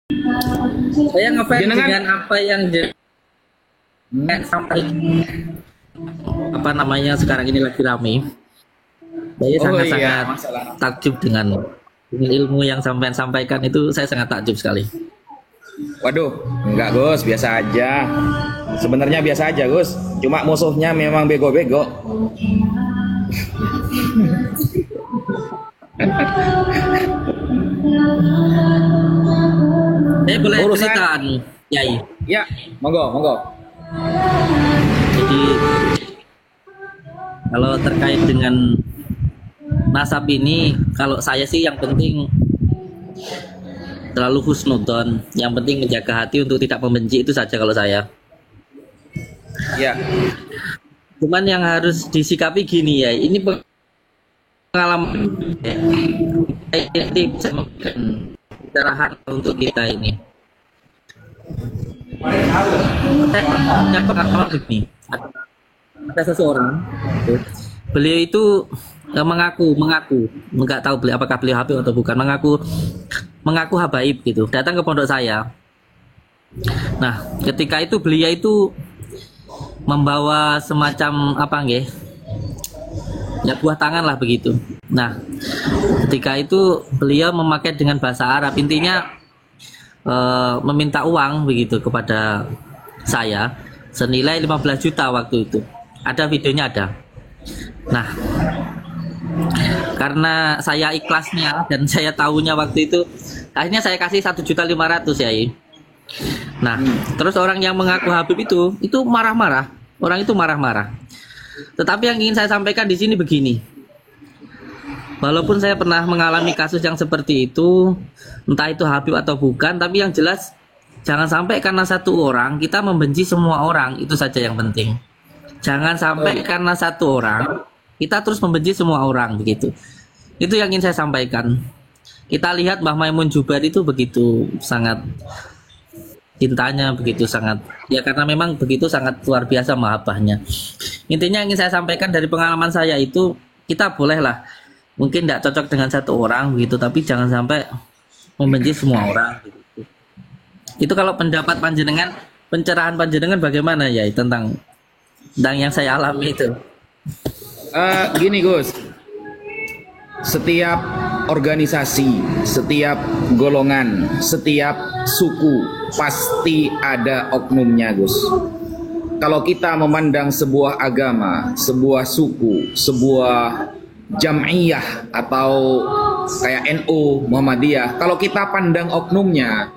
Saya ngefans Jenengan dengan apa yang sampai apa namanya sekarang ini lagi rame. Saya oh iya, sangat-sangat masalah. takjub dengan ilmu yang sampean sampaikan itu, saya sangat takjub sekali. Waduh, enggak Gus, biasa aja. Sebenarnya biasa aja Gus. Cuma musuhnya memang bego-bego. Saya boleh Urusan, cerita anu, Yai. ya, monggo, monggo. Jadi kalau terkait dengan nasab ini, kalau saya sih yang penting terlalu husnudon, yang penting menjaga hati untuk tidak membenci, itu saja kalau saya. Ya, Cuman yang harus disikapi gini ya, ini pengalaman ya, ini bisa memberikan pencerahan untuk kita ini. Saya punya pengalaman begini, ada seseorang, beliau itu mengaku nggak tahu beliau apakah beliau habib atau bukan, mengaku habaib gitu, datang ke pondok saya. Nah, ketika itu beliau itu membawa semacam apa nggih, ya buah tangan lah begitu. Nah, ketika itu beliau memakai dengan bahasa Arab, intinya meminta uang begitu kepada saya senilai 15 juta waktu itu. Ada videonya ada. Nah, karena saya ikhlasnya dan saya tahunya waktu itu, akhirnya saya kasih 1.500.000 ya. Nah, terus orang yang mengaku Habib itu marah-marah. Orang itu marah-marah. Tetapi yang ingin saya sampaikan di sini begini. Walaupun saya pernah mengalami kasus yang seperti itu, entah itu Habib atau bukan, tapi yang jelas jangan sampai karena satu orang kita membenci semua orang, itu saja yang penting. Jangan sampai karena satu orang kita terus membenci semua orang begitu. Itu yang ingin saya sampaikan. Kita lihat Mbah Maimun Jubair itu begitu sangat cintanya, begitu sangat, ya karena memang begitu sangat luar biasa mahabbahnya. Intinya yang ingin saya sampaikan dari pengalaman saya itu, kita bolehlah mungkin tidak cocok dengan satu orang begitu, tapi jangan sampai membenci semua orang begitu. Itu kalau pendapat panjenengan, pencerahan panjenengan bagaimana ya tentang yang saya alami itu. Gini Gus, setiap organisasi, setiap golongan, setiap suku pasti ada oknumnya Gus. Kalau kita memandang sebuah agama, sebuah suku, sebuah jam'iyah atau kayak NU, Muhammadiyah, kalau kita pandang oknumnya,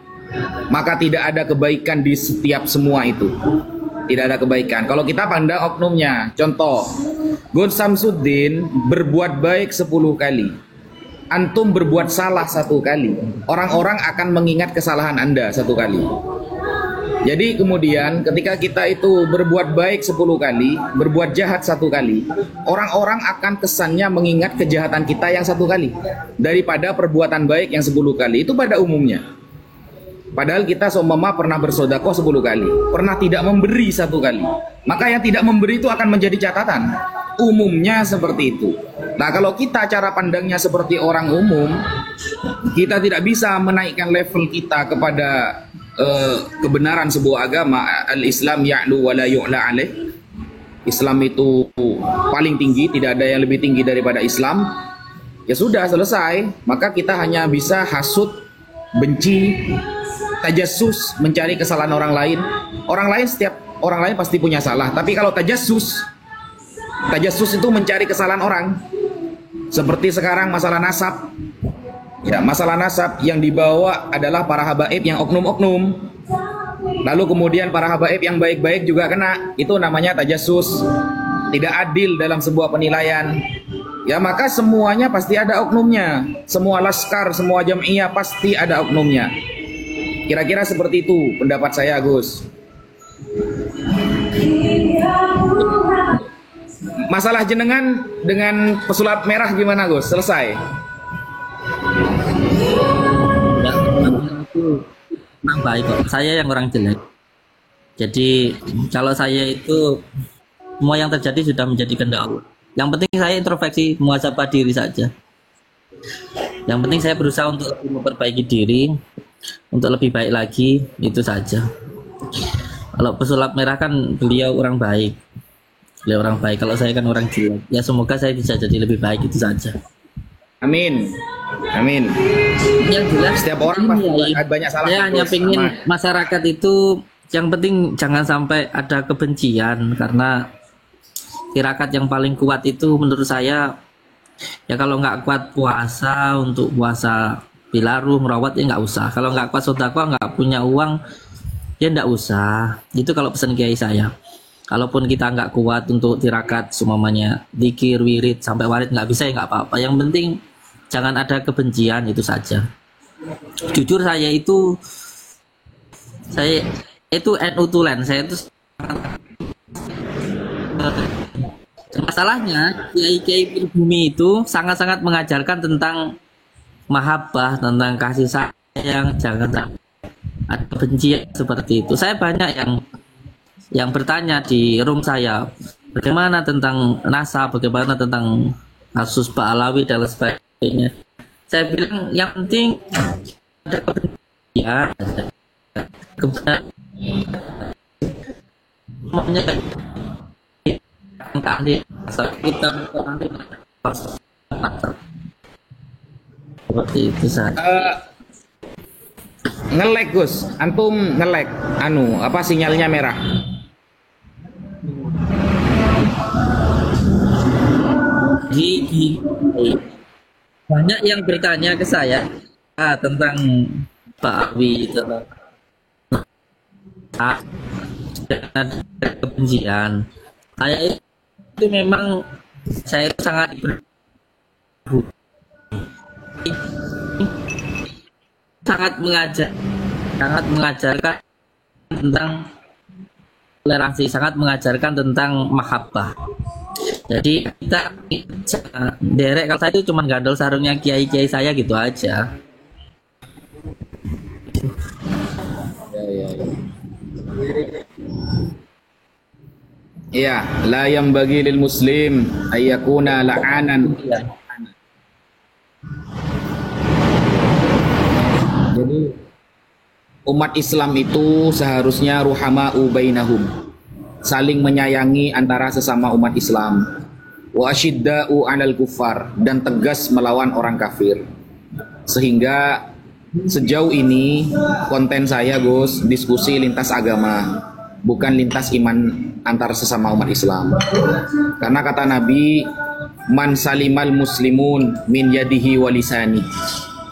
maka tidak ada kebaikan di setiap semua itu. Tidak ada kebaikan kalau kita pandang oknumnya. Contoh, Gun Samsuddin berbuat baik 10 kali, antum berbuat salah 1 kali, orang-orang akan mengingat kesalahan Anda 1 kali. Jadi kemudian ketika kita itu berbuat baik 10 kali, berbuat jahat 1 kali, orang-orang akan kesannya mengingat kejahatan kita yang 1 kali daripada perbuatan baik yang 10 kali. Itu pada umumnya. Padahal kita seumpama pernah bersedekah 10 kali, pernah tidak memberi 1 kali, maka yang tidak memberi itu akan menjadi catatan. Umumnya seperti itu. Nah, kalau kita cara pandangnya seperti orang umum, kita tidak bisa menaikkan level kita kepada kebenaran sebuah agama. Al-Islam ya'lu wa la yu'la alaih. Islam itu paling tinggi, tidak ada yang lebih tinggi daripada Islam. Ya sudah, selesai. Maka kita hanya bisa hasut, benci, tajassus, mencari kesalahan orang lain. Setiap orang lain pasti punya salah. Tapi kalau tajassus itu mencari kesalahan orang. Seperti sekarang masalah nasab. Ya, masalah nasab yang dibawa adalah para habaib yang oknum-oknum. Lalu kemudian para habaib yang baik-baik juga kena. Itu namanya tajassus. Tidak adil dalam sebuah penilaian. Ya, maka semuanya pasti ada oknumnya. Semua laskar, semua jam'iyah pasti ada oknumnya. Kira-kira seperti itu pendapat saya, Gus. Masalah jenengan dengan pesulap merah gimana, Gus? Selesai? Ya, itu memang baik kok. Saya yang orang jelek. Jadi kalau saya itu semua yang terjadi sudah menjadi kehendak Allah. Yang penting saya introspeksi, muhasabah diri saja. Yang penting saya berusaha untuk memperbaiki diri. untuk lebih baik lagi, itu saja. Kalau pesulap merah kan beliau orang baik. Beliau orang baik. Kalau saya kan orang jelek. Ya semoga saya bisa jadi lebih baik, itu saja. Amin. Amin. Yang jelas Setiap orang pasti banyak salah. saya hanya Gus. pengen Aman. masyarakat itu yang penting jangan sampai ada kebencian, karena tirakat yang paling kuat itu menurut saya ya kalau nggak kuat puasa, untuk puasa pilaru merawat ya nggak usah. Kalau nggak kuat sedekah, nggak punya uang ya nggak usah. Itu kalau pesan kiai saya. Kalaupun kita nggak kuat untuk tirakat semuanya dikir wirid sampai warid nggak bisa ya nggak apa-apa. Yang penting jangan ada kebencian, itu saja. Jujur saya itu NU Tulen. Saya itu masalahnya kiai-kiai pribumi itu sangat-sangat mengajarkan tentang mahabbah, tentang kasih sayang, jangan ada kebencian seperti itu. Saya banyak yang bertanya di room saya, bagaimana tentang nasab, bagaimana tentang kasus Pak Alawi dan lain sebagainya. Saya bilang yang penting ada kebencian, kebencian semuanya ahli asal kita seperti itu saja. Ngelek Gus, antum ngelek, apa sinyalnya merah? Gigi. Banyak yang bertanya ke saya tentang Pak Awi, tentang kebencian. Saya itu memang saya itu sangat mengajarkan tentang toleransi, sangat mengajarkan tentang mahabbah. Jadi kita derek, kalau saya itu cuma gandol sarungnya kiai-kiai saya gitu aja. Iya, la yang bagi lil muslim ayyakuna la'anan. Jadi umat Islam itu seharusnya ruhama'u bainahum, saling menyayangi antara sesama umat Islam, wa asyidda'u 'alal kuffar, dan tegas melawan orang kafir. Sehingga sejauh ini konten saya Gus diskusi lintas agama, bukan lintas iman antar sesama umat Islam. Karena kata Nabi, man salimal muslimun min yadihi walisani.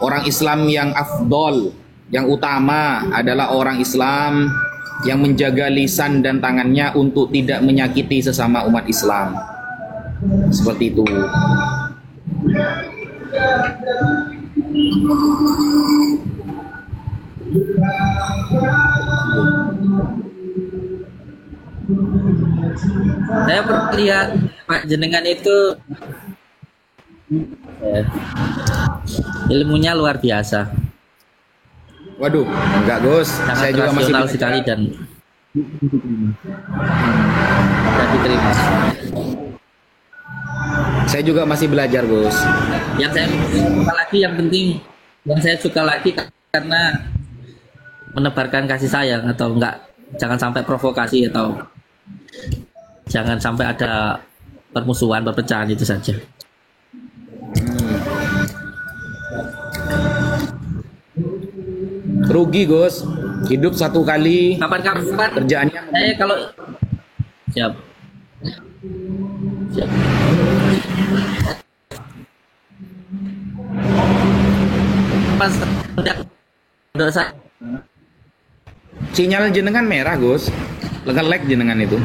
Orang Islam yang afdol, yang utama adalah orang Islam yang menjaga lisan dan tangannya untuk tidak menyakiti sesama umat Islam. Seperti itu. Saya pernah lihat Pak jenengan itu ilmunya luar biasa. Waduh, enggak Gus, Sangat saya juga masih rasional sekali dan diterima. Saya juga masih belajar Gus. Yang saya suka lagi, yang penting yang saya suka lagi karena menebarkan kasih sayang, atau enggak, jangan sampai provokasi atau jangan sampai ada permusuhan, perpecahan, itu saja. Rugi Gus, hidup satu kali, Kapan-kapan kerjaannya saya kalau siap pas dosa sinyal jenengan merah Gus, nge-lag jenengan itu.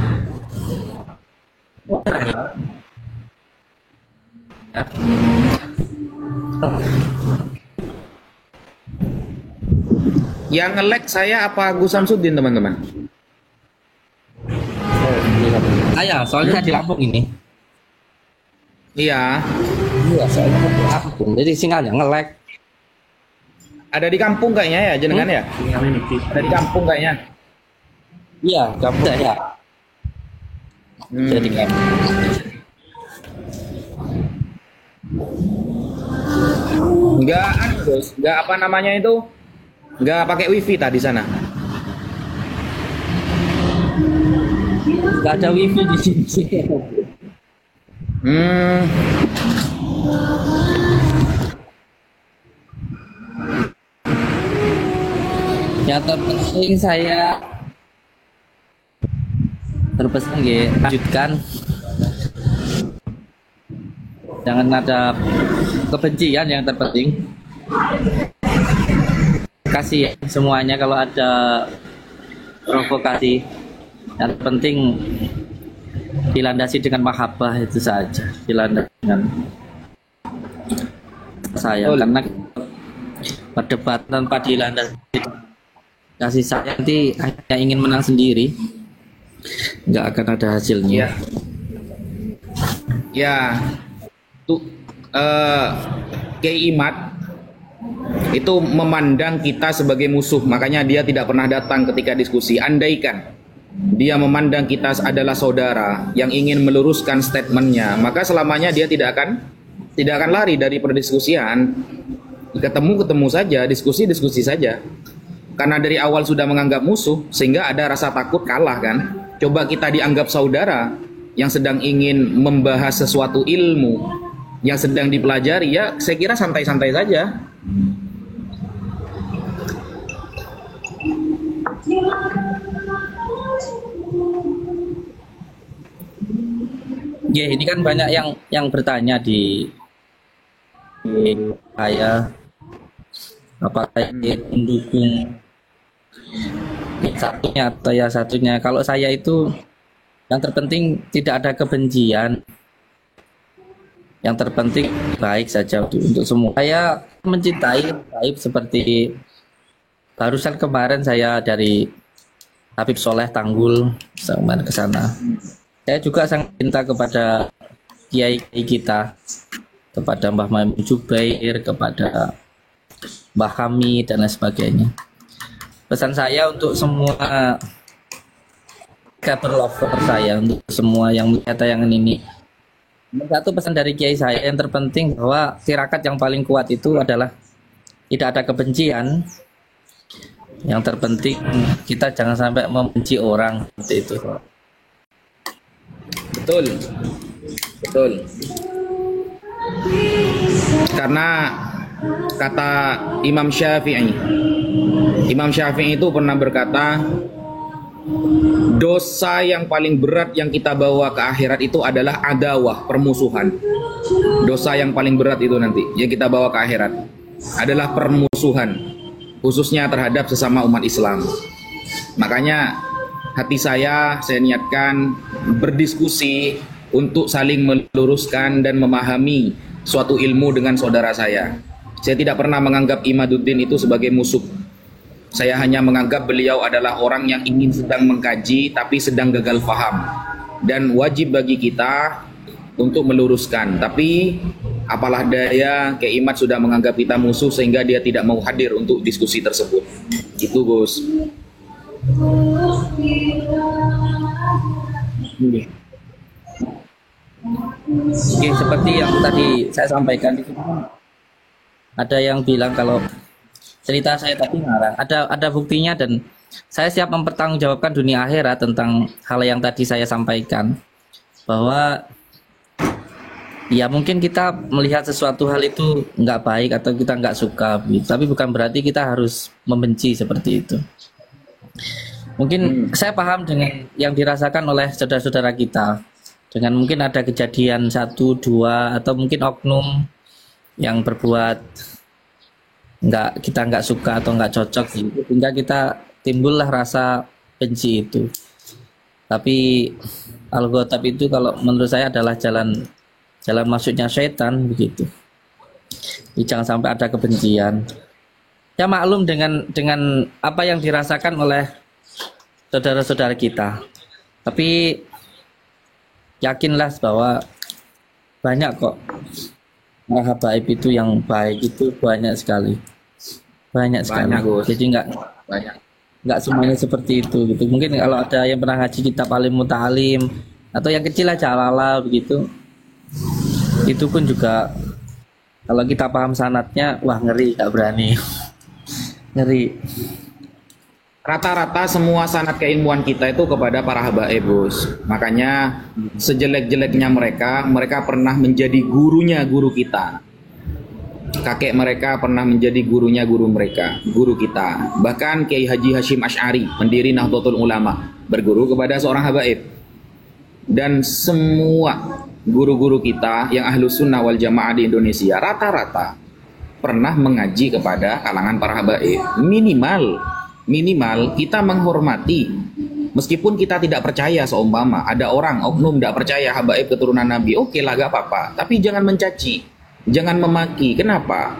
Yang nge-lag saya apa Gus Samsudin teman-teman? soalnya saya di Lampung ini. Iya. Iya, soalnya di Lampung, jadi sinyalnya nge-lag. Ada di kampung kayaknya ya jenengan ya? Ada di kampung kayaknya. Iya, kamu ya. Jadi kan. Enggak Gus, enggak apa namanya itu? nggak pakai wifi tadi sana. Nggak ada wifi di sini. Hmm, Yang terpenting saya terpesan lanjutkan, jangan ada kebencian, yang terpenting kasih semuanya. Kalau ada provokasi, yang penting dilandasi dengan mahabbah, itu saja, dilandasi dengan sayang. Karena perdebatan tanpa dilandasi kasih sayang nanti hanya ingin menang sendiri, nggak akan ada hasilnya. ya, tuh Kiai Imad itu memandang kita sebagai musuh, makanya dia tidak pernah datang ketika diskusi. Andaikan dia memandang kita adalah saudara yang ingin meluruskan statementnya, maka selamanya dia tidak akan lari dari perdiskusian. Ketemu saja, diskusi saja. Karena dari awal sudah menganggap musuh, sehingga ada rasa takut kalah kan. Coba kita dianggap saudara yang sedang ingin membahas sesuatu ilmu yang sedang dipelajari, ya saya kira santai-santai saja. Ya, ini kan banyak yang bertanya di saya, apakah ini mendukung yang satunya atau yang satunya. Kalau saya itu yang terpenting tidak ada kebencian, yang terpenting baik saja untuk semua. Saya mencintai baik, seperti barusan kemarin saya dari Habib Soleh Tanggul kemarin ke sana. Saya juga sangat cinta kepada kiai kita, kepada Mbah Maimun Jubair, kepada Mbah Hamid dan lain sebagainya. Pesan saya untuk semua kabar lover saya, untuk semua yang melihat tayangan ini, satu pesan dari kiai saya yang terpenting, bahwa tirakat yang paling kuat itu adalah tidak ada kebencian. Yang terpenting kita jangan sampai membenci orang, seperti itu. Betul. Karena kata Imam Syafi'i itu pernah berkata, dosa yang paling berat yang kita bawa ke akhirat itu adalah adawah, permusuhan. Dosa yang paling berat itu nanti yang kita bawa ke akhirat adalah permusuhan, khususnya terhadap sesama umat Islam. Makanya hati saya niatkan berdiskusi untuk saling meluruskan dan memahami suatu ilmu dengan saudara saya. Saya tidak pernah menganggap Imaduddin itu sebagai musuh. Saya hanya menganggap beliau adalah orang yang ingin sedang mengkaji tapi sedang gagal paham, dan wajib bagi kita untuk meluruskan. Tapi apalah daya, Kiai Imad sudah menganggap kita musuh sehingga dia tidak mau hadir untuk diskusi tersebut. Itu Gus. Oke, seperti yang tadi saya sampaikan di sini, ada yang bilang kalau cerita saya tadi ngarang. Ada buktinya, dan saya siap mempertanggungjawabkan dunia akhirat tentang hal yang tadi saya sampaikan. Bahwa ya mungkin kita melihat sesuatu hal itu nggak baik atau kita nggak suka, tapi bukan berarti kita harus membenci seperti itu. Mungkin saya paham dengan yang dirasakan oleh saudara-saudara kita, dengan mungkin ada kejadian 1, 2 atau mungkin oknum yang berbuat kita nggak suka atau nggak cocok gitu, sehingga kita timbullah rasa benci itu. Tapi al-ghatab itu kalau menurut saya adalah jalan masuknya syaitan, begitu. Jadi jangan sampai ada kebencian. Ya maklum dengan apa yang dirasakan oleh saudara-saudara kita. Tapi yakinlah bahwa banyak kok habaib itu yang baik itu banyak sekali. Jadi nggak semuanya seperti itu gitu. Mungkin kalau ada yang pernah ngaji kitab Alim Muta'alim atau yang kecil aja Jalala begitu, itu pun juga kalau kita paham sanatnya, wah ngeri, nggak berani. Ngeri. Rata-rata semua sanad keilmuan kita itu kepada para habaib, Gus. Makanya sejelek-jeleknya mereka, mereka pernah menjadi gurunya guru kita. Kakek mereka pernah menjadi gurunya guru mereka, guru kita. Bahkan Kiai Haji Hashim Asy'ari, pendiri Nahdlatul Ulama, berguru kepada seorang habaib. Dan semua guru-guru kita yang ahlus sunnah wal jamaah di Indonesia rata-rata pernah mengaji kepada kalangan para habaib. Minimal kita menghormati, meskipun kita tidak percaya. Seumpama ada orang oknum tidak percaya habaib keturunan Nabi, oke lah, gak apa-apa, tapi jangan mencaci, jangan memaki. Kenapa?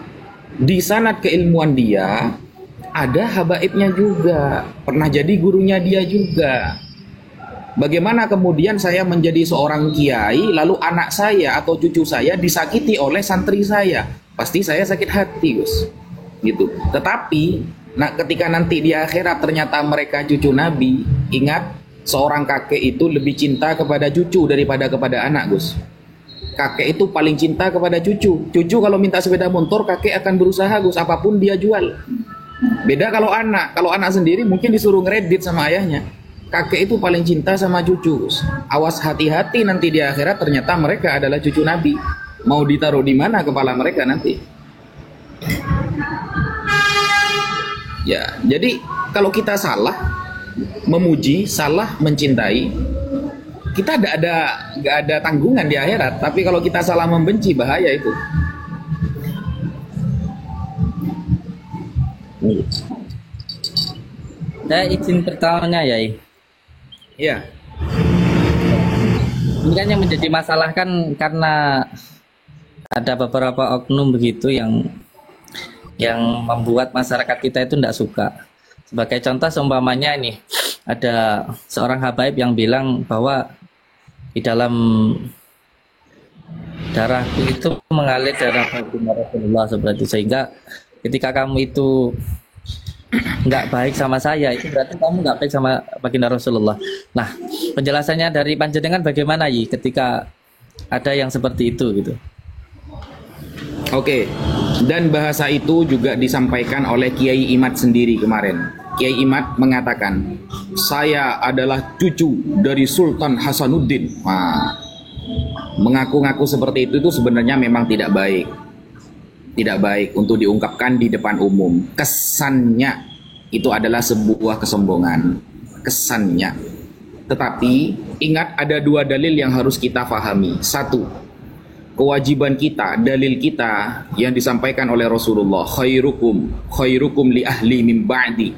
Di sanad keilmuan dia ada habaibnya juga, pernah jadi gurunya dia juga. Bagaimana kemudian saya menjadi seorang kiai, lalu anak saya atau cucu saya disakiti oleh santri saya? Pasti saya sakit hati, Gus. Gitu. Tetapi, ketika nanti di akhirat ternyata mereka cucu Nabi, ingat, seorang kakek itu lebih cinta kepada cucu daripada kepada anak, Gus. Kakek itu paling cinta kepada cucu. Cucu kalau minta sepeda motor, kakek akan berusaha, Gus, apapun dia jual. Beda kalau anak sendiri mungkin disuruh ngeredit sama ayahnya. Kakek itu paling cinta sama cucu, Gus. Awas, hati-hati nanti di akhirat ternyata mereka adalah cucu Nabi. Mau ditaruh di mana kepala mereka nanti? Ya, jadi kalau kita salah memuji, salah mencintai, kita gak ada tanggungan di akhirat. Tapi kalau kita salah membenci, bahaya itu. Saya izin bertanya, Yai. Ya. Ini kan yang menjadi masalah kan karena ada beberapa oknum begitu yang membuat masyarakat kita itu tidak suka. Sebagai contoh seumpamanya ini, ada seorang habaib yang bilang bahwa di dalam darahku itu mengalir darah baginda Rasulullah seperti itu, sehingga ketika kamu itu nggak baik sama saya, itu berarti kamu nggak baik sama baginda Rasulullah. Nah, penjelasannya dari panjenengan bagaimana, Yi, ketika ada yang seperti itu gitu? Oke, dan bahasa itu juga disampaikan oleh Kiai Imad sendiri kemarin. Kiai Imad mengatakan, saya adalah cucu dari Sultan Hasanuddin. Nah, mengaku-ngaku seperti itu sebenarnya memang tidak baik. Tidak baik untuk diungkapkan di depan umum. Kesannya itu adalah sebuah kesombongan. Kesannya. Tetapi ingat, ada dua dalil yang harus kita pahami. Satu, kewajiban kita, dalil kita yang disampaikan oleh Rasulullah, khairukum li ahli min ba'di.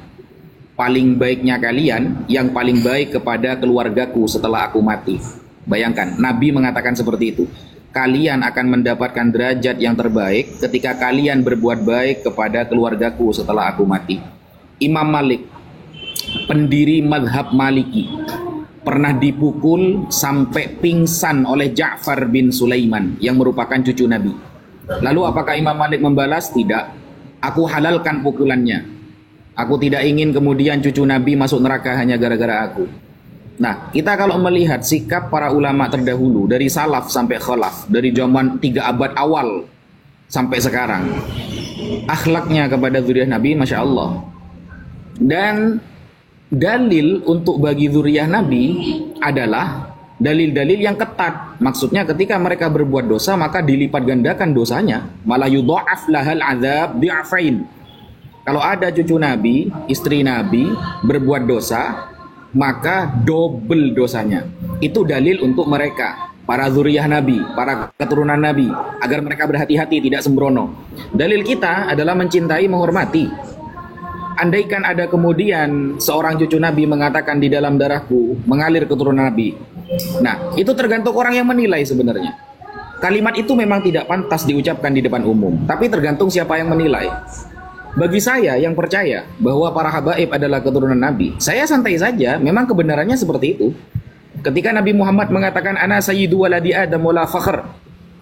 Paling baiknya kalian yang paling baik kepada keluargaku setelah aku mati. Bayangkan, Nabi mengatakan seperti itu. Kalian akan mendapatkan derajat yang terbaik ketika kalian berbuat baik kepada keluargaku setelah aku mati. Imam Malik, pendiri madhab Maliki, pernah dipukul sampai pingsan oleh Ja'far bin Sulaiman yang merupakan cucu Nabi. Lalu apakah Imam Malik membalas? Tidak. Aku halalkan pukulannya. Aku tidak ingin kemudian cucu Nabi masuk neraka hanya gara-gara aku. Nah, kita kalau melihat sikap para ulama terdahulu, dari salaf sampai khalaf, dari zaman 3 abad awal sampai sekarang, akhlaknya kepada zuriyah Nabi, Masya Allah. Dan dalil untuk bagi zuriyah Nabi adalah dalil-dalil yang ketat. Maksudnya ketika mereka berbuat dosa, maka dilipat gandakan dosanya. Malah yudha'af lahal azab di'afain. Kalau ada cucu Nabi, istri Nabi berbuat dosa, maka double dosanya. Itu dalil untuk mereka, para zuriyah Nabi, para keturunan Nabi, agar mereka berhati-hati, tidak sembrono. Dalil kita adalah mencintai, menghormati. Andaikan ada kemudian seorang cucu Nabi mengatakan di dalam darahku mengalir keturunan Nabi. Nah, itu tergantung orang yang menilai sebenarnya. Kalimat itu memang tidak pantas diucapkan di depan umum, tapi tergantung siapa yang menilai. Bagi saya yang percaya bahwa para habaib adalah keturunan Nabi, saya santai saja, memang kebenarannya seperti itu. Ketika Nabi Muhammad mengatakan ana sayyidu waladi Adam wala fakhr,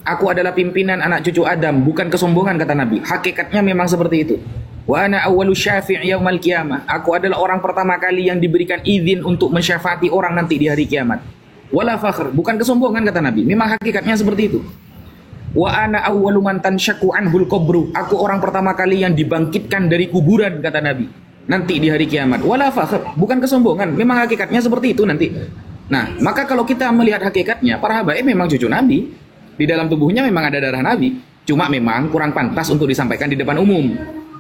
aku adalah pimpinan anak cucu Adam, bukan kesombongan, kata Nabi. Hakikatnya memang seperti itu. Wa ana awwalu syafi' yaumal qiyamah, aku adalah orang pertama kali yang diberikan izin untuk mensyafaati orang nanti di hari kiamat. Wala fakhr, bukan kesombongan, kata Nabi. Memang hakikatnya seperti itu. Wa ana awwalu man tanshaqqu anhul qabru. Aku orang pertama kali yang dibangkitkan dari kuburan, kata Nabi. Nanti di hari kiamat. Wala fakhr, bukan kesombongan, memang hakikatnya seperti itu nanti. Nah, maka kalau kita melihat hakikatnya, para habaib memang cucu Nabi. Di dalam tubuhnya memang ada darah Nabi. Cuma memang kurang pantas untuk disampaikan di depan umum.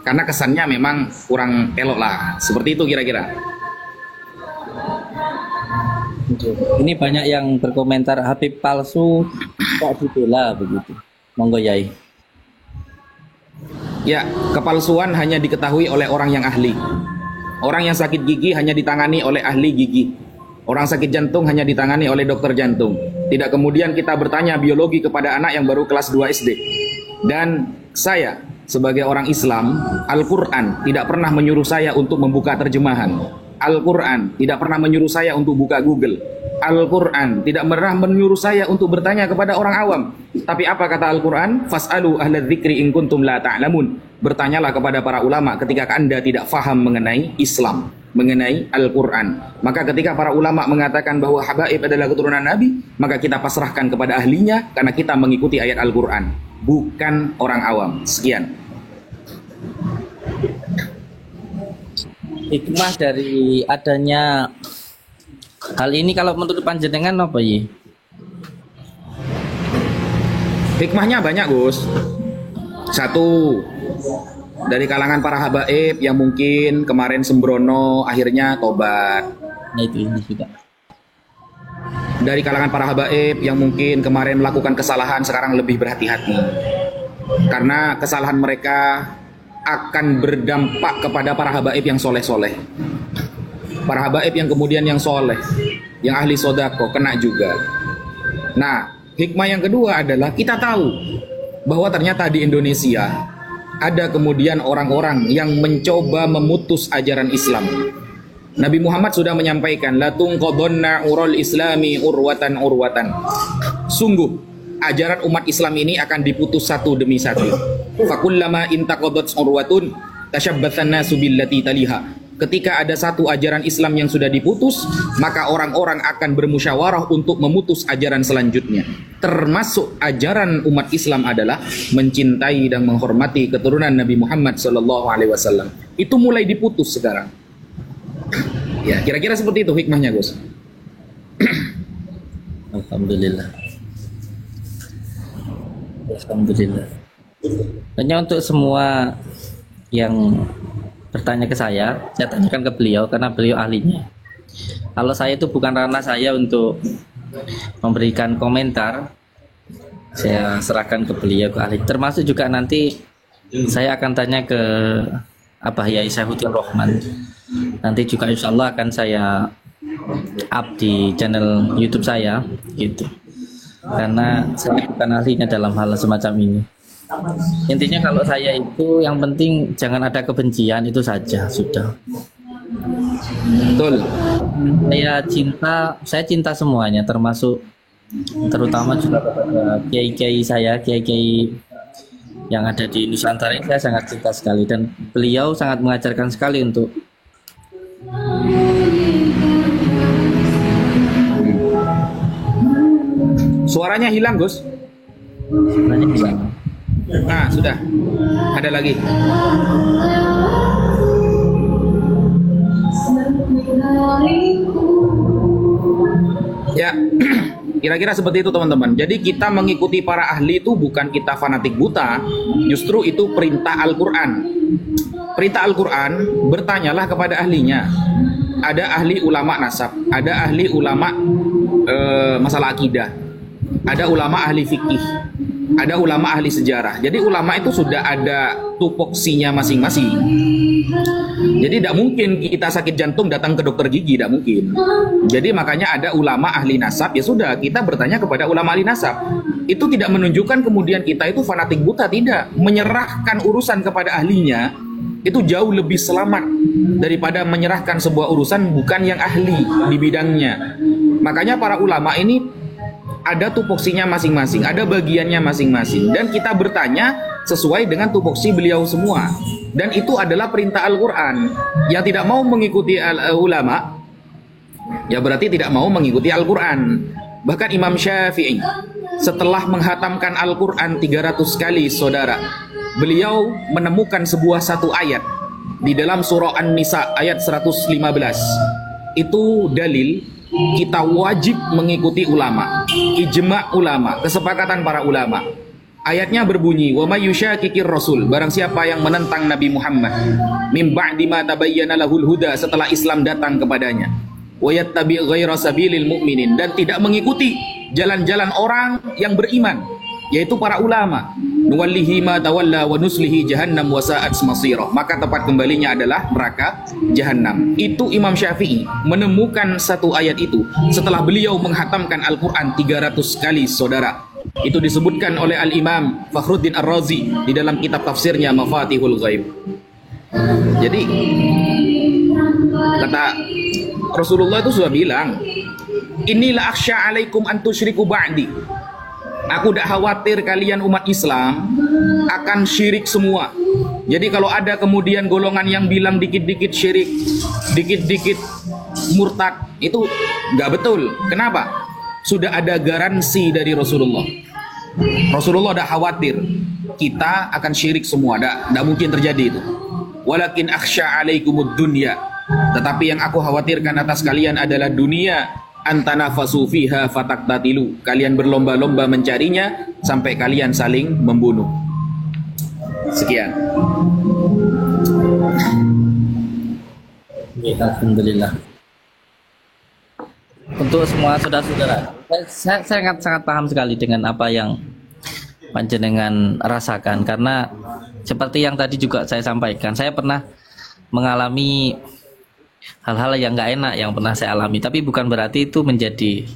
Karena kesannya memang kurang elok lah. Seperti itu kira-kira. Ini banyak yang berkomentar Habib palsu kok dibela begitu. Monggo Yai. Ya, kepalsuan hanya diketahui oleh orang yang ahli. Orang yang sakit gigi hanya ditangani oleh ahli gigi. Orang sakit jantung hanya ditangani oleh dokter jantung. Tidak kemudian kita bertanya biologi kepada anak yang baru kelas 2 SD. Dan saya sebagai orang Islam, Al-Quran tidak pernah menyuruh saya untuk membuka terjemahan. Al-Quran tidak pernah menyuruh saya untuk buka Google. Al-Quran tidak pernah menyuruh saya untuk bertanya kepada orang awam. Tapi apa kata Al-Quran? Fas'alu ahla dzikri in kuntum la ta'lamun. Bertanyalah kepada para ulama ketika Anda tidak faham mengenai Islam, mengenai Al-Quran. Maka ketika para ulama mengatakan bahwa habaib adalah keturunan Nabi, maka kita pasrahkan kepada ahlinya karena kita mengikuti ayat Al-Quran, bukan orang awam. Sekian. Hikmah dari adanya hal ini kalau menurut panjenengan apa ya? Hikmahnya banyak, Gus. Satu, dari kalangan para habaib yang mungkin kemarin sembrono akhirnya tobat. Nah itu ini juga. Dari kalangan para habaib yang mungkin kemarin melakukan kesalahan sekarang lebih berhati-hati. Karena kesalahan mereka akan berdampak kepada para habaib yang soleh-soleh. Para habaib yang kemudian yang soleh, yang ahli sodako, kena juga. Nah, hikmah yang kedua adalah kita tahu bahwa ternyata di Indonesia ada kemudian orang-orang yang mencoba memutus ajaran Islam. Nabi Muhammad sudah menyampaikan, la tunqadhanna urul islami urwatan urwatan. Sungguh ajaran umat Islam ini akan diputus satu demi satu. Fakullama intaqadat urwatun tashabbathan nasu billati taliha. Ketika ada satu ajaran Islam yang sudah diputus, maka orang-orang akan bermusyawarah untuk memutus ajaran selanjutnya. Termasuk ajaran umat Islam adalah mencintai dan menghormati keturunan Nabi Muhammad SAW. Itu mulai diputus sekarang. Ya, kira-kira seperti itu hikmahnya, Gus. Alhamdulillah. Alhamdulillah. Hanya untuk semua yang bertanya ke saya tanyakan ke beliau karena beliau ahlinya. Kalau saya itu bukan ranah saya untuk memberikan komentar, saya serahkan ke beliau, ke ahli. Termasuk juga nanti saya akan tanya ke Yai Saifuddin Rohman. Nanti juga insya Allah akan saya up di channel YouTube saya, gitu. Karena saya bukan ahlinya dalam hal semacam ini. Intinya kalau saya itu yang penting jangan ada kebencian, itu saja sudah. Betul. Saya cinta semuanya, terutama juga kepada kiai-kiai saya, kiai-kiai yang ada di Nusantara ini saya sangat cinta sekali, dan beliau sangat mengajarkan sekali untuk Suaranya hilang, Gus. Suaranya hilang. Nah, sudah. Ada lagi. Ya, kira-kira seperti itu teman-teman. Jadi kita mengikuti para ahli itu bukan kita fanatik buta, justru itu perintah Al-Quran. Perintah Al-Quran, bertanyalah kepada ahlinya. Ada ahli ulama nasab, ada ahli ulama masalah akidah, ada ulama ahli fikih, ada ulama ahli sejarah. Jadi ulama itu sudah ada tupoksinya masing-masing. Jadi tidak mungkin kita sakit jantung datang ke dokter gigi, tidak mungkin. Jadi makanya ada ulama ahli nasab, ya sudah kita bertanya kepada ulama ahli nasab. Itu tidak menunjukkan kemudian kita itu fanatik buta, tidak. Menyerahkan urusan kepada ahlinya itu jauh lebih selamat daripada menyerahkan sebuah urusan bukan yang ahli di bidangnya. Makanya para ulama ini ada tupoksinya masing-masing, ada bagiannya masing-masing, dan kita bertanya sesuai dengan tupoksi beliau semua. Dan itu adalah perintah Al-Quran. Yang tidak mau mengikuti ulama, ya berarti tidak mau mengikuti Al-Quran. Bahkan Imam Syafi'i setelah menghatamkan Al-Quran 300 kali, saudara, beliau menemukan satu ayat di dalam surah An-Nisa ayat 115. Itu dalil kita wajib mengikuti ulama, ijma' ulama, kesepakatan para ulama. Ayatnya berbunyi, wa may yusyakikir rasul, barang siapa yang menentang Nabi Muhammad mim ba'di ma tabayyana lahul huda, setelah Islam datang kepadanya, wa yattabi' ghaira sabilil mu'minin, dan tidak mengikuti jalan-jalan orang yang beriman, yaitu para ulama, nuwallihi ma tawalla wa nuslihi jahannam wa sa'at masira, maka tempat kembalinya adalah neraka jahannam. Itu Imam Syafi'i menemukan satu ayat itu setelah beliau menghatamkan Al-Quran 300 kali, saudara. Itu disebutkan oleh Al-Imam Fakhruddin Ar-Razi di dalam kitab tafsirnya Mafatihul Ghaib. Jadi kata Rasulullah itu sudah bilang, inilah akhsha alaikum an tusyriku ba'di. Aku tidak khawatir kalian umat Islam akan syirik semua. Jadi kalau ada kemudian golongan yang bilang dikit-dikit syirik, dikit-dikit murtad, itu nggak betul. Kenapa? Sudah ada garansi dari Rasulullah. Rasulullah tidak khawatir kita akan syirik semua. Tidak mungkin terjadi itu. Walakin akhsha alaikumud dunya, tetapi yang aku khawatirkan atas kalian adalah dunia. Antanafasu fiha fataktatilu, kalian berlomba-lomba mencarinya sampai kalian saling membunuh. Sekian. Alhamdulillah. Untuk semua saudara-saudara, saya sangat paham sekali dengan apa yang panjenengan rasakan, karena seperti yang tadi juga saya sampaikan, saya pernah mengalami hal-hal yang nggak enak yang pernah saya alami, tapi bukan berarti itu menjadi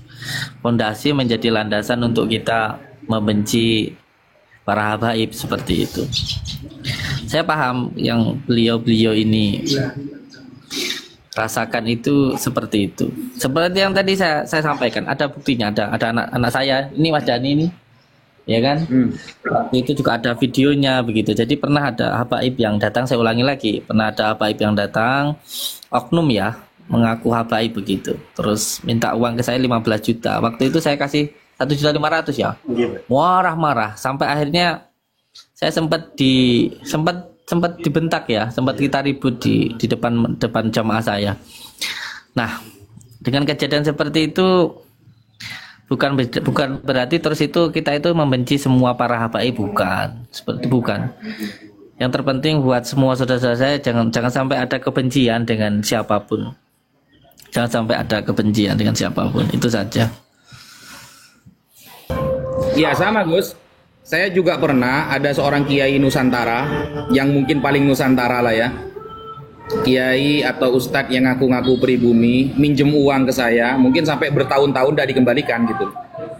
fondasi, menjadi landasan untuk kita membenci para habaib seperti itu. Saya paham yang beliau ini rasakan itu seperti itu. Seperti yang tadi saya sampaikan, ada buktinya, ada anak saya ini, Mas Dani ini, ya kan? Waktu itu juga ada videonya begitu. Jadi pernah ada habaib yang datang, saya ulangi lagi, pernah ada habaib yang datang, oknum ya, mengaku habaib begitu. Terus minta uang ke saya 15 juta. Waktu itu saya kasih 1.500.000 ya. Marah-marah sampai akhirnya saya sempat dibentak ya, sempat kita ribut di depan jamaah saya. Nah, dengan kejadian seperti itu bukan berarti terus itu kita itu membenci semua para habaib, bukan. Yang terpenting buat semua saudara-saudara saya, jangan sampai ada kebencian dengan siapapun. Jangan sampai ada kebencian dengan siapapun, itu saja. Ya sama Gus. Saya juga pernah ada seorang kiai Nusantara yang mungkin paling Nusantara lah ya. Kiai atau ustadz yang ngaku-ngaku pribumi minjem uang ke saya, mungkin sampai bertahun-tahun tidak dikembalikan gitu.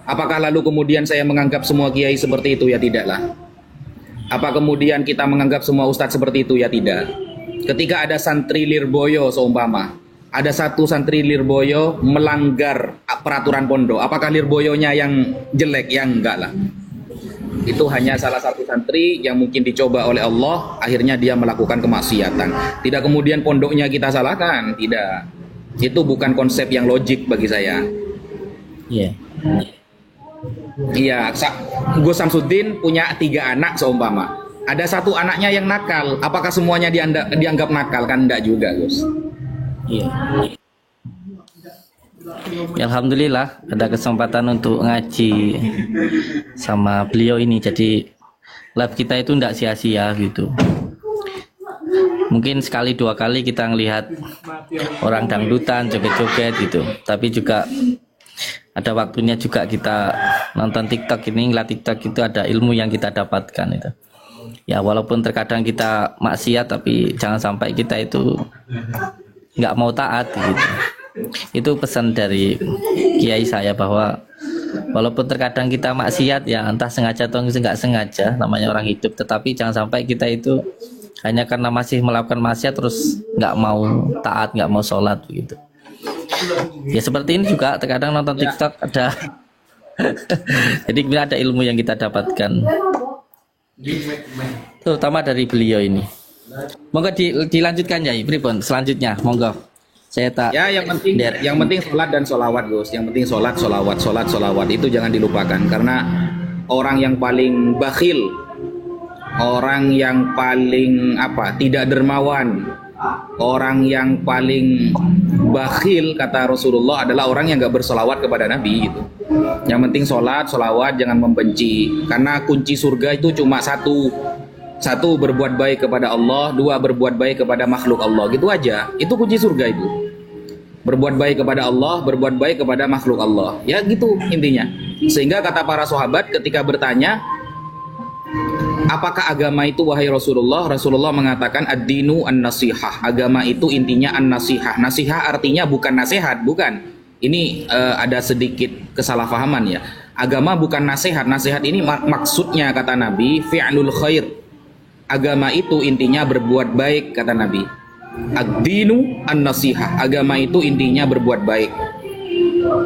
Apakah lalu kemudian saya menganggap semua kiai seperti itu? Ya tidaklah. Apa kemudian kita menganggap semua ustadz seperti itu? Ya tidak. Ketika ada santri Lirboyo seumpama, ada satu santri Lirboyo melanggar peraturan pondok, apakah Lirboyonya yang jelek? Ya enggak lah. Itu hanya salah satu santri yang mungkin dicoba oleh Allah, akhirnya dia melakukan kemaksiatan. Tidak kemudian pondoknya kita salahkan, tidak. Itu bukan konsep yang logik bagi saya. Iya. Iya, Gus Samsudin punya 3 anak seumpama. Ada satu anaknya yang nakal, apakah semuanya dianggap nakal? Kan enggak juga, Gus. Iya. Ya, alhamdulillah ada kesempatan untuk ngaji sama beliau ini, jadi live kita itu tidak sia-sia gitu. Mungkin sekali 2 kali kita ngelihat orang dangdutan joget-joget gitu, tapi juga ada waktunya juga kita nonton TikTok ini, ngeliat TikTok itu ada ilmu yang kita dapatkan itu. Ya walaupun terkadang kita maksiat, tapi jangan sampai kita itu nggak mau taat gitu. Itu pesan dari kiai saya, bahwa walaupun terkadang kita maksiat ya, entah sengaja atau nggak sengaja, namanya orang hidup, tetapi jangan sampai kita itu hanya karena masih melakukan maksiat terus nggak mau taat, nggak mau sholat begitu. Ya seperti ini juga terkadang nonton TikTok ada jadi ada ilmu yang kita dapatkan, terutama dari beliau ini. Monggo dilanjutkan ya, pripun selanjutnya, monggo. Saya tak Ya, der- yang penting sholat dan sholawat, Gus. Yang penting sholat, sholawat itu jangan dilupakan. Karena orang yang paling bakhil, orang yang paling tidak dermawan, orang yang paling bakhil kata Rasulullah adalah orang yang gak bersolawat kepada Nabi gitu. Yang penting sholat, sholawat, jangan membenci. Karena kunci surga itu cuma satu. Satu, berbuat baik kepada Allah. Dua, berbuat baik kepada makhluk Allah. Gitu aja. Itu kunci surga itu. Berbuat baik kepada Allah, berbuat baik kepada makhluk Allah. Ya gitu intinya. Sehingga kata para sahabat ketika bertanya, apakah agama itu wahai Rasulullah? Rasulullah mengatakan ad-dinu an-nasihah. Agama itu intinya an-nasihah. Nasihah artinya bukan nasihat, bukan. Ini ada sedikit kesalahpahaman ya. Agama bukan nasihat. Nasihat ini maksudnya kata Nabi fi'lul khair. Agama itu intinya berbuat baik kata Nabi. Ad-dinu an-nasihah. Agama itu intinya berbuat baik.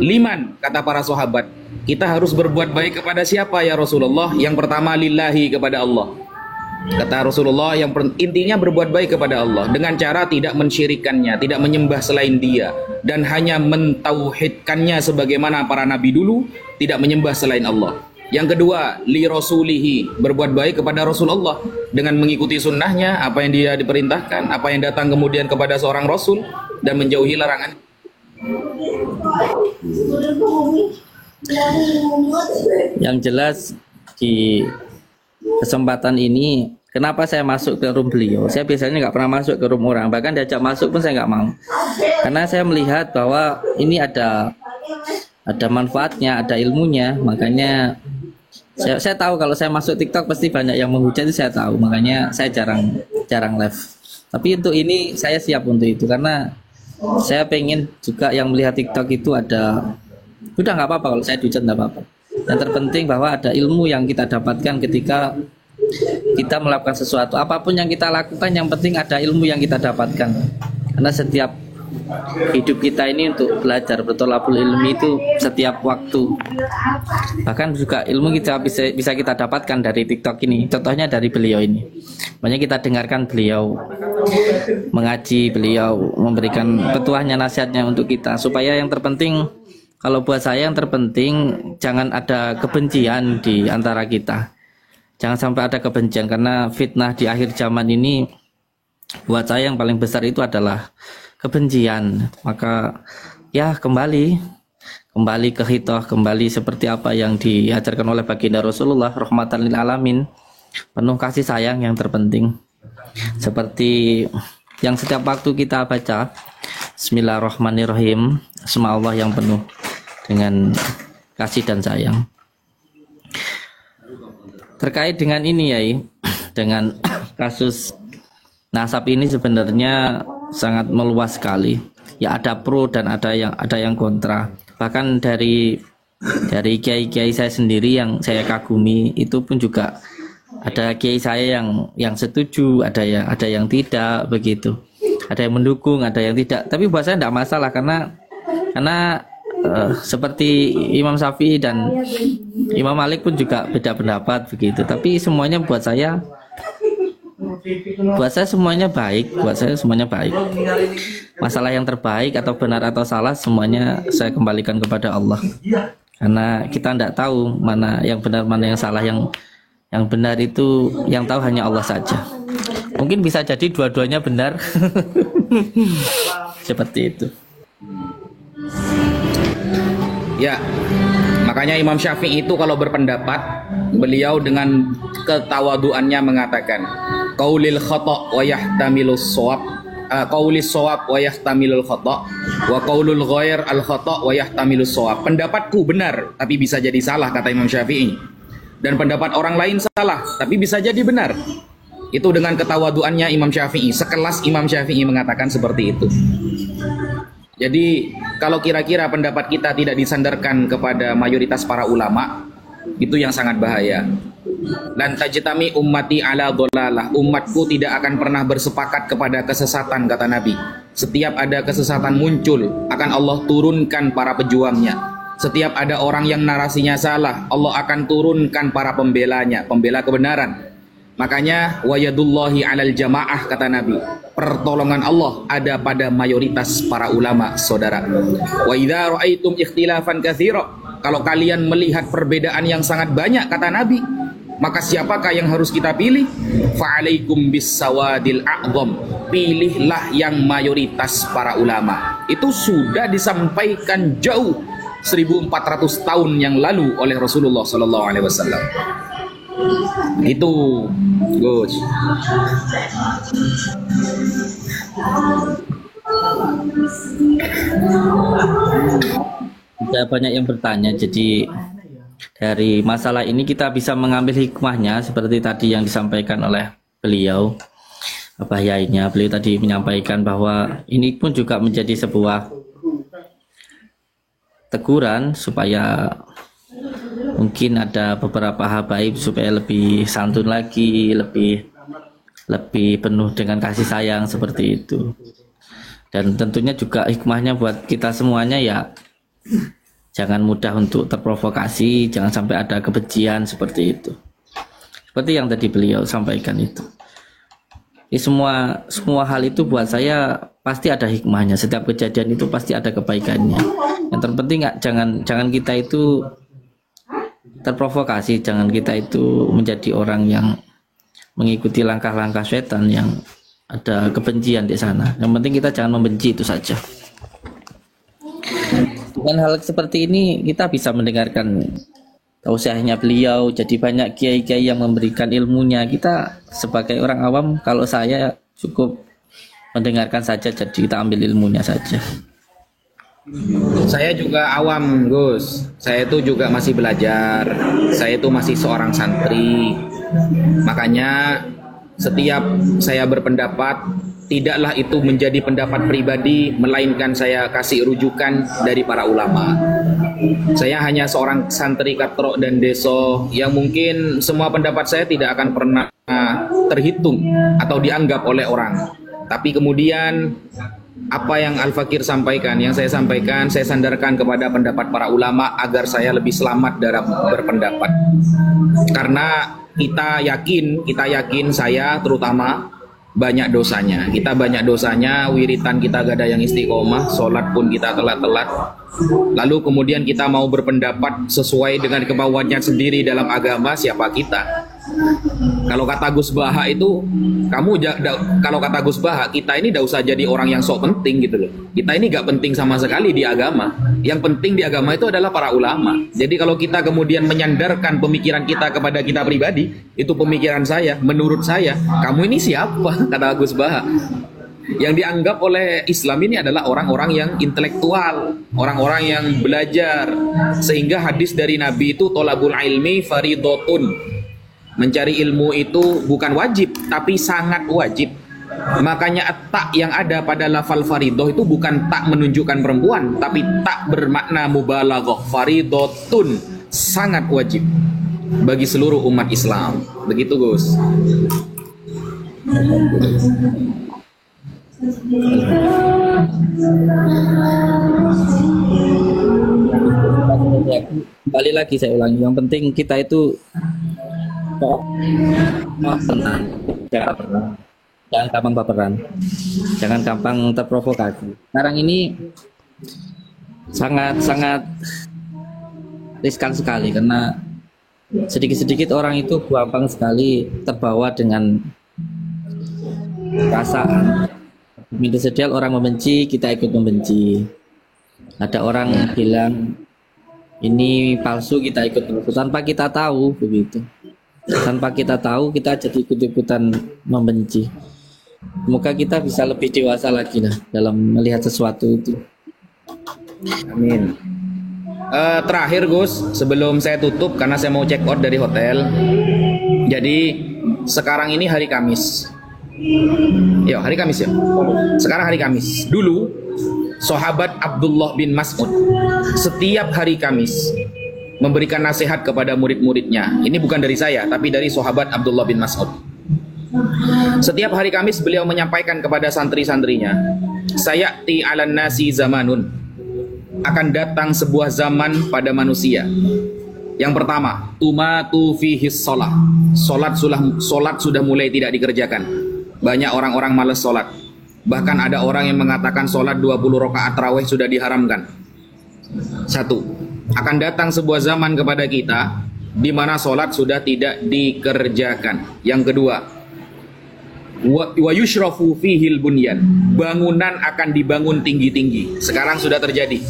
Liman kata para sahabat, kita harus berbuat baik kepada siapa ya Rasulullah? Yang pertama lillahi, kepada Allah. Kata Rasulullah, intinya berbuat baik kepada Allah dengan cara tidak mensyirikannya, tidak menyembah selain Dia, dan hanya mentauhidkannya sebagaimana para nabi dulu, tidak menyembah selain Allah. Yang kedua, li rasulihi, berbuat baik kepada Rasulullah dengan mengikuti sunnahnya, apa yang dia diperintahkan, apa yang datang kemudian kepada seorang rasul, dan menjauhi larangan. Yang jelas di kesempatan ini, kenapa saya masuk ke room beliau? Saya biasanya nggak pernah masuk ke room orang, bahkan diajak masuk pun saya nggak mau, karena saya melihat bahwa ini ada manfaatnya, ada ilmunya. Makanya saya tahu kalau saya masuk TikTok pasti banyak yang menghujat, itu saya tahu, makanya saya jarang live. Tapi untuk ini saya siap untuk itu, karena saya pengen juga yang melihat TikTok itu ada, udah nggak apa-apa kalau saya dihujat, nggak apa-apa. Yang terpenting bahwa ada ilmu yang kita dapatkan ketika kita melakukan sesuatu, apapun yang kita lakukan, yang penting ada ilmu yang kita dapatkan. Karena setiap hidup kita ini untuk belajar, bertolabul ilmi itu setiap waktu. Bahkan juga ilmu kita bisa kita dapatkan dari TikTok ini. Contohnya dari beliau ini. Banyak kita dengarkan beliau mengaji, beliau memberikan petuahnya, nasihatnya untuk kita. Supaya yang terpenting, kalau buat saya yang terpenting jangan ada kebencian di antara kita. Jangan sampai ada kebencian, karena fitnah di akhir zaman ini buat saya yang paling besar itu adalah kebencian. Maka ya kembali ke hitoh, kembali seperti apa yang diajarkan oleh baginda Rasulullah, rahmatan lil alamin, penuh kasih sayang yang terpenting, seperti yang setiap waktu kita baca Bismillahirrahmanirrahim, nama Allah yang penuh dengan kasih dan sayang. Terkait dengan ini ya, dengan kasus nasab ini sebenarnya sangat meluas sekali. Ya ada pro dan ada yang kontra. Bahkan dari kiai-kiai saya sendiri yang saya kagumi itu pun juga ada kiai saya yang setuju, ada yang tidak begitu. Ada yang mendukung, ada yang tidak. Tapi buat saya tidak masalah, karena seperti Imam Syafi'i dan Imam Malik pun juga beda pendapat begitu. Tapi semuanya buat saya semuanya baik, Masalah yang terbaik atau benar atau salah semuanya saya kembalikan kepada Allah. Karena kita tidak tahu mana yang benar, mana yang salah. Yang benar itu yang tahu hanya Allah saja. Mungkin bisa jadi dua-duanya benar. Seperti itu. Ya, makanya Imam Syafi'i itu kalau berpendapat, beliau dengan ketawaduannya mengatakan, qaulil khata' wa yahtamilus shawab, qaulis shawab wa yahtamilul khata' wa qaulul ghair al khata' wa yahtamilus shawab. Pendapatku benar tapi bisa jadi salah, kata Imam Syafi'i. Dan pendapat orang lain salah tapi bisa jadi benar. Itu dengan ketawaduannya Imam Syafi'i. Sekelas Imam Syafi'i mengatakan seperti itu. Jadi kalau kira-kira pendapat kita tidak disandarkan kepada mayoritas para ulama, itu yang sangat bahaya. Dan tajtami ummati ala dhalalah, umatku tidak akan pernah bersepakat kepada kesesatan, kata Nabi. Setiap ada kesesatan muncul, akan Allah turunkan para pejuangnya. Setiap ada orang yang narasinya salah, Allah akan turunkan para pembelanya, pembela kebenaran. Makanya wayadullahi 'alal jamaah kata Nabi. Pertolongan Allah ada pada mayoritas para ulama, saudara. Wa idza ra'aitum ikhtilafan katsira. Kalau kalian melihat perbedaan yang sangat banyak kata Nabi, maka siapakah yang harus kita pilih? Fa'alaikum bis-sawadil a'dham. Pilihlah yang mayoritas para ulama. Itu sudah disampaikan jauh 1400 tahun yang lalu oleh Rasulullah sallallahu alaihi wasallam. Itu Gus. Sudah banyak yang bertanya, jadi dari masalah ini kita bisa mengambil hikmahnya seperti tadi yang disampaikan oleh beliau, Abah Yainya. Beliau tadi menyampaikan bahwa ini pun juga menjadi sebuah teguran supaya mungkin ada beberapa habaib supaya lebih santun lagi, lebih penuh dengan kasih sayang seperti itu. Dan tentunya juga hikmahnya buat kita semuanya ya, jangan mudah untuk terprovokasi, jangan sampai ada kebencian seperti itu. Seperti yang tadi beliau sampaikan itu. Semua hal itu buat saya pasti ada hikmahnya. Setiap kejadian itu pasti ada kebaikannya. Yang terpenting jangan kita itu terprovokasi, jangan kita itu menjadi orang yang mengikuti langkah-langkah setan yang ada kebencian di sana. Yang penting kita jangan membenci, itu saja. Dengan hal seperti ini kita bisa mendengarkan tausiahnya beliau, jadi banyak kiai-kiai yang memberikan ilmunya. Kita sebagai orang awam, kalau saya cukup mendengarkan saja, jadi kita ambil ilmunya saja. Saya juga awam, Gus. Saya itu juga masih belajar. Saya itu masih seorang santri. Makanya setiap saya berpendapat, tidaklah itu menjadi pendapat pribadi, melainkan saya kasih rujukan dari para ulama. Saya hanya seorang santri katro dan deso yang mungkin semua pendapat saya tidak akan pernah terhitung atau dianggap oleh orang. Tapi kemudian apa yang Al-Fakir sampaikan, yang saya sampaikan, saya sandarkan kepada pendapat para ulama agar saya lebih selamat dalam berpendapat. Karena kita yakin saya terutama banyak dosanya. Kita banyak dosanya, wiritan kita gak ada yang istiqomah, sholat pun kita telat-telat. Lalu kemudian kita mau berpendapat sesuai dengan kemauannya sendiri dalam agama, siapa kita? Kalau kata Gus Baha itu, kalau kata Gus Baha, kita ini tidak usah jadi orang yang sok penting gitu loh. Kita ini gak penting sama sekali di agama. Yang penting di agama itu adalah para ulama. Jadi kalau kita kemudian menyandarkan pemikiran kita kepada kita pribadi, itu pemikiran saya, menurut saya, kamu ini siapa? Kata Gus Baha. Yang dianggap oleh Islam ini adalah orang-orang yang intelektual, orang-orang yang belajar. Sehingga hadis dari Nabi itu tolabul ilmi faridotun. Mencari ilmu itu bukan wajib, tapi sangat wajib. Makanya tak yang ada pada lafal faridoh itu bukan tak menunjukkan perempuan, tapi tak bermakna mubalaghah. Faridotun, sangat wajib bagi seluruh umat Islam. Begitu Gus. Kembali lagi saya ulangi, yang penting kita itu tenang, jangan gampang baperan, jangan gampang terprovokasi. Sekarang ini sangat riskan sekali karena sedikit-sedikit orang itu gampang sekali terbawa dengan perasaan. Media sosial orang membenci, kita ikut membenci. Ada orang bilang ini palsu, kita ikut tanpa kita tahu begitu. Tanpa kita tahu, kita jadi ikut-ikutan membenci. Semoga kita bisa lebih dewasa lagi lah dalam melihat sesuatu itu. Amin. Terakhir Gus, sebelum saya tutup karena saya mau check out dari hotel. Jadi sekarang ini hari Kamis. Ya, hari Kamis ya. Sekarang hari Kamis. Dulu sahabat Abdullah bin Mas'ud setiap hari Kamis memberikan nasihat kepada murid-muridnya. Ini bukan dari saya, tapi dari sahabat Abdullah bin Mas'ud. Setiap hari Kamis beliau menyampaikan kepada santri-santrinya, sayati 'alan nasi zamanun, akan datang sebuah zaman pada manusia, Yang pertama, tumatu fihi shalah. Salat sudah mulai tidak dikerjakan. Banyak orang-orang malas salat. Bahkan ada orang yang mengatakan salat 20 rakaat tarawih sudah diharamkan. Satu, akan datang sebuah zaman kepada kita di mana salat sudah tidak dikerjakan. Yang kedua, wa yushrafu fihil bunyan. Bangunan akan dibangun tinggi-tinggi. Sekarang sudah terjadi.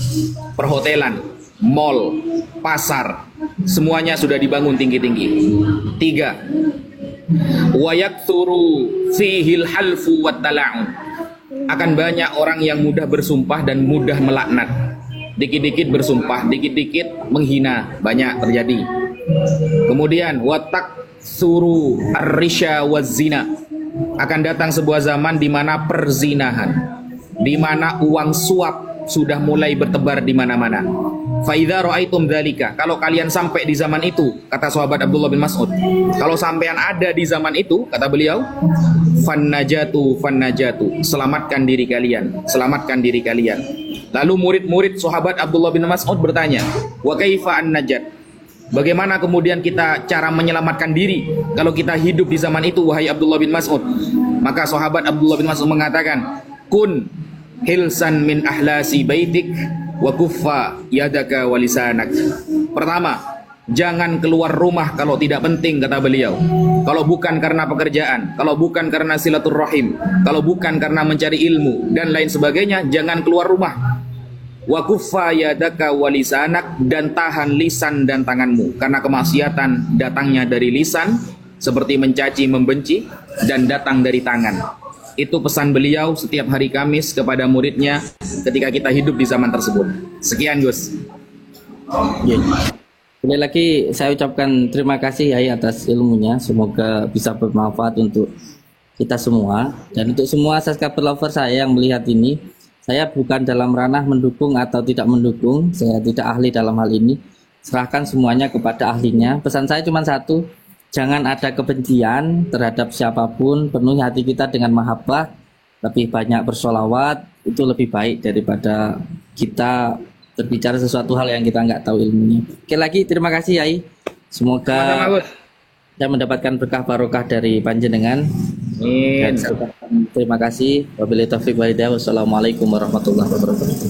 Perhotelan, mall, pasar, semuanya sudah dibangun tinggi-tinggi. Tiga, wa yakthuru fihil halfu wat tala'un. Akan banyak orang yang mudah bersumpah dan mudah melaknat. Dikit-dikit bersumpah, dikit-dikit menghina, banyak terjadi. Kemudian watak suru ar-risha waz-zina. Akan datang sebuah zaman di mana perzinahan, di mana uang suap sudah mulai bertebar di mana-mana. Fa idza ra'aitum dzalika, kalau kalian sampai di zaman itu, kata sahabat Abdullah bin Mas'ud, kalau sampean ada di zaman itu, kata beliau, fannajatu, selamatkan diri kalian, selamatkan diri kalian. Lalu murid-murid sahabat Abdullah bin Mas'ud bertanya, wa kaifa an-najat? Bagaimana kemudian kita cara menyelamatkan diri kalau kita hidup di zaman itu, wahai Abdullah bin Mas'ud? Maka sahabat Abdullah bin Mas'ud mengatakan, kun hilsan min ahlasi baitik wa kuffa yadaka walisanak. Pertama, jangan keluar rumah kalau tidak penting, kata beliau. Kalau bukan karena pekerjaan, kalau bukan karena silaturrahim, kalau bukan karena mencari ilmu dan lain sebagainya, jangan keluar rumah. Wa kuffa yadaka walisanak, dan tahan lisan dan tanganmu, karena kemaksiatan datangnya dari lisan seperti mencaci, membenci, dan datang dari tangan. Itu pesan beliau setiap hari Kamis kepada muridnya ketika kita hidup di zaman tersebut. Sekian, Gus. Sekali lagi saya ucapkan terima kasih Yai atas ilmunya. Semoga bisa bermanfaat untuk kita semua. Dan untuk semua subscriber lover saya yang melihat ini, saya bukan dalam ranah mendukung atau tidak mendukung. Saya tidak ahli dalam hal ini. Serahkan semuanya kepada ahlinya. Pesan saya cuma satu, jangan ada kebencian terhadap siapapun. Penuhi hati kita dengan mahabbah. Lebih banyak bersolawat, itu lebih baik daripada kita berbicara sesuatu hal yang kita nggak tahu ilmunya. Oke, lagi terima kasih Yai. Semoga saya mendapatkan berkah barokah dari panjenengan. Dan terima kasih. Wabillahi taufiq wal hidayah. Wassalamualaikum warahmatullahi wabarakatuh.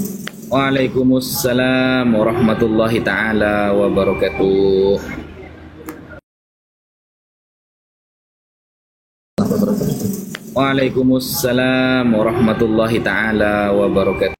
Waalaikumsalam warahmatullahi taala wabarakatuh. Waalaikumsalam warahmatullahi taala wabarakatuh.